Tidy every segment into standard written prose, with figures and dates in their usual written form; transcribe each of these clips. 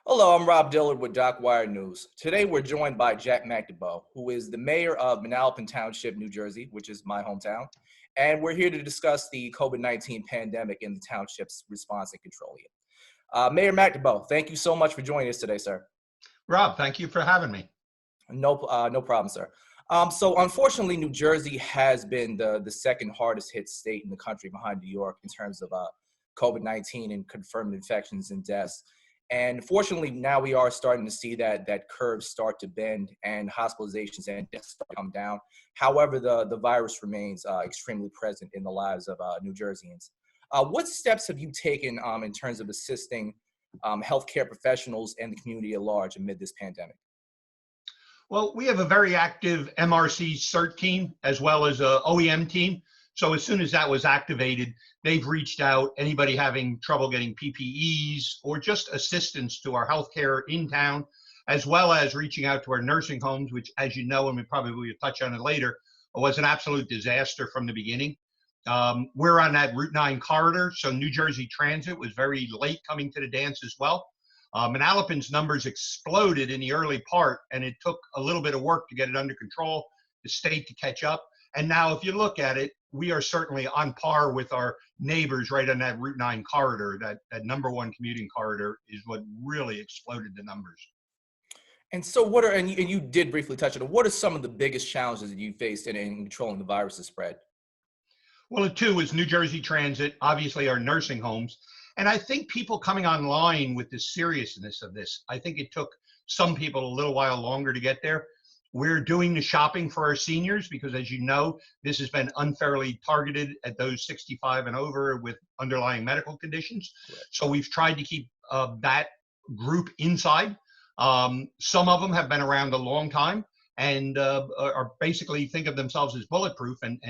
Hello, I'm Rob Dillard with DocWire News. Today we're joined by Jack McNaboe, who is the mayor of Manalapan Township, New Jersey, which is my hometown. And we're here to discuss the COVID-19 pandemic and the township's response and controlling it. Mayor McNaboe, thank you so much for joining us today, sir. Rob, thank you for having me. No problem, sir. So unfortunately, New Jersey has been the second hardest hit state in the country behind New York in terms of COVID-19 and confirmed infections and deaths. And fortunately, now we are starting to see that curve start to bend and hospitalizations and deaths start to come down. However, the virus remains extremely present in the lives of New Jerseyans. What steps have you taken in terms of assisting healthcare professionals and the community at large amid this pandemic? Well, we have a very active MRC CERT team as well as a OEM team. So as soon as that was activated, they've reached out, anybody having trouble getting PPEs or just assistance to our healthcare in town, as well as reaching out to our nursing homes, which, as you know, and we probably will touch on it later, was an absolute disaster from the beginning. We're on that Route 9 corridor, so New Jersey Transit was very late coming to the dance as well. Manalapan's numbers exploded in the early part, and it took a little bit of work to get it under control, the state to catch up. And now if you look at it, we are certainly on par with our neighbors right on that Route 9 corridor. That number one commuting corridor is what really exploded the numbers. And so and you did briefly touch on it, what are some of the biggest challenges that you faced in controlling the virus's spread? Well, the two is New Jersey Transit, obviously our nursing homes. And I think people coming online with the seriousness of this, I think it took some people a little while longer to get there. We're doing the shopping for our seniors because, as you know, this has been unfairly targeted at those 65 and over with underlying medical conditions. Right. So we've tried to keep that group inside. Some of them have been around a long time and are basically think of themselves as bulletproof and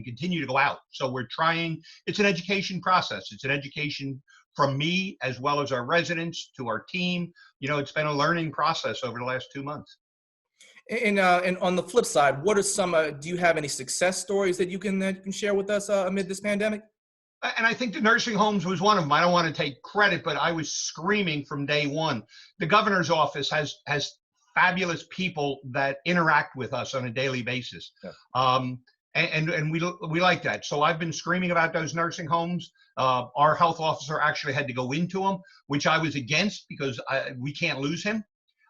continue to go out. So we're trying, it's an education process. It's an education from me as well as our residents to our team. You know, it's been a learning process over the last 2 months. And on the flip side, what are some, do you have any success stories that you can share with us amid this pandemic? And I think the nursing homes was one of them. I don't want to take credit, but I was screaming from day one. The governor's office has fabulous people that interact with us on a daily basis. Yeah. And we like that. So I've been screaming about those nursing homes. Our health officer actually had to go into them, which I was against because we can't lose him.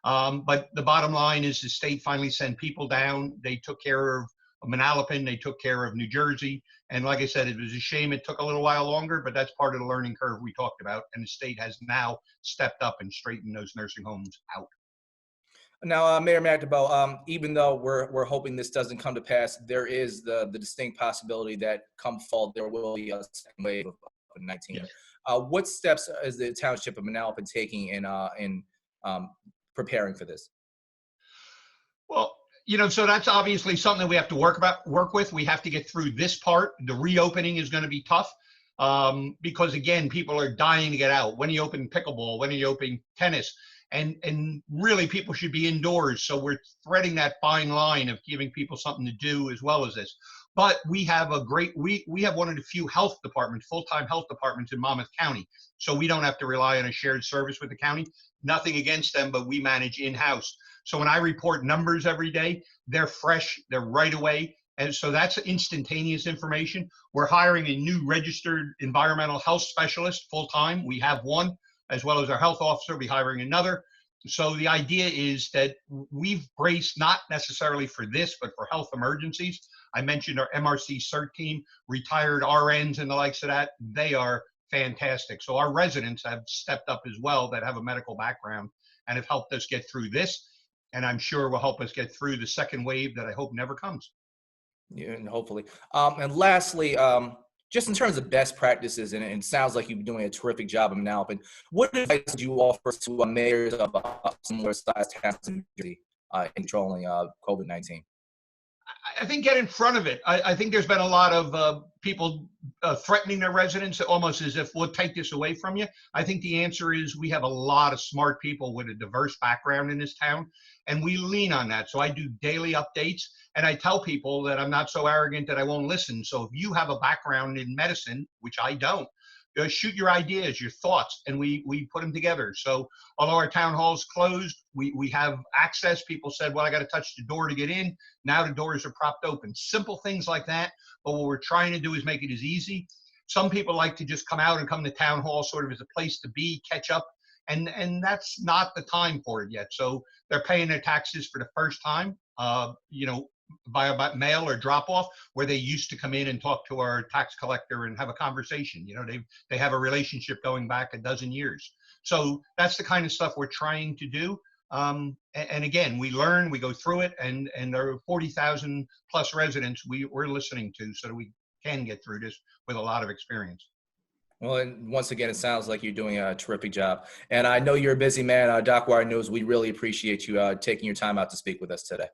But the bottom line is the state finally sent people down. They took care of Manalapan, they took care of New Jersey. And like I said, it was a shame it took a little while longer, but that's part of the learning curve we talked about. And the state has now stepped up and straightened those nursing homes out. Now, Mayor McNaboe, even though we're hoping this doesn't come to pass, there is the distinct possibility that come fall there will be a second wave of COVID-19. Yes. What steps is the township of Manalapan taking in preparing for this? Well, you know, so that's obviously something we have to work with. We have to get through this part. The reopening is going to be tough because, again, people are dying to get out. When you open pickleball, when you open tennis, and really people should be indoors. So we're threading that fine line of giving people something to do as well as this. But we have we have one of the few health departments, full-time health departments in Monmouth County. So we don't have to rely on a shared service with the county. Nothing against them, but we manage in-house. So when I report numbers every day, they're fresh, they're right away. And so that's instantaneous information. We're hiring a new registered environmental health specialist full-time. We have one, as well as our health officer. We'll be hiring another. So the idea is that we've braced not necessarily for this, but for health emergencies. I mentioned our MRC CERT team, retired RNs and the likes of that. They are fantastic. So our residents have stepped up as well that have a medical background and have helped us get through this. And I'm sure will help us get through the second wave that I hope never comes. Yeah, and hopefully. And lastly, just in terms of best practices, and it sounds like you're doing a terrific job in Manalapan, what advice do you offer to mayors of similar sized towns in New Jersey in controlling COVID-19? I think get in front of it. I think there's been a lot of people threatening their residents almost as if we'll take this away from you. I think the answer is we have a lot of smart people with a diverse background in this town, and we lean on that. So I do daily updates, and I tell people that I'm not so arrogant that I won't listen. So if you have a background in medicine, which I don't, shoot your ideas, your thoughts, and we put them together. So although our town hall's closed, we have access. People said, well, I got to touch the door to get in. Now the doors are propped open. Simple things like that. But what we're trying to do is make it as easy. Some people like to just come out and come to town hall sort of as a place to be, catch up. And that's not the time for it yet. So they're paying their taxes for the first time, by mail or drop off, where they used to come in and talk to our tax collector and have a conversation. They have a relationship going back a dozen years. So that's the kind of stuff we're trying to do. And again, we learn, we go through it, and there are 40,000 plus residents we're listening to, so that we can get through this with a lot of experience. Well, and once again, it sounds like you're doing a terrific job. And I know you're a busy man. DocWire News, we really appreciate you taking your time out to speak with us today.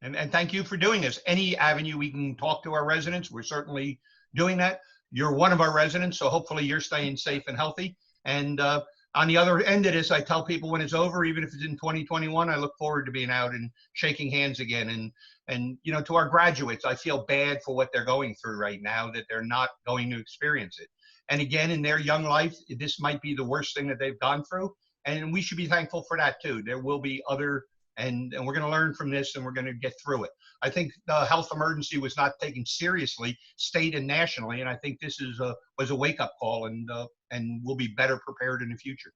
And thank you for doing this. Any avenue we can talk to our residents, we're certainly doing that. You're one of our residents, so hopefully you're staying safe and healthy. And on the other end of this, I tell people when it's over, even if it's in 2021, I look forward to being out and shaking hands again. And to our graduates, I feel bad for what they're going through right now, that they're not going to experience it. And again, in their young life, this might be the worst thing that they've gone through. And we should be thankful for that too. There will be other, and we're going to learn from this, and we're going to get through it. I think the health emergency was not taken seriously, state and nationally. And I think this was a wake up call, and we'll be better prepared in the future.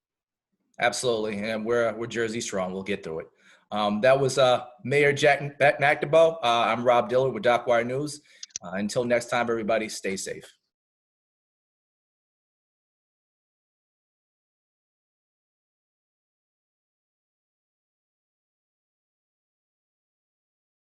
Absolutely. And we're Jersey strong. We'll get through it. That was Mayor Jack McNaboe. I'm Rob Dillard with DocWire News. Until next time, everybody, stay safe.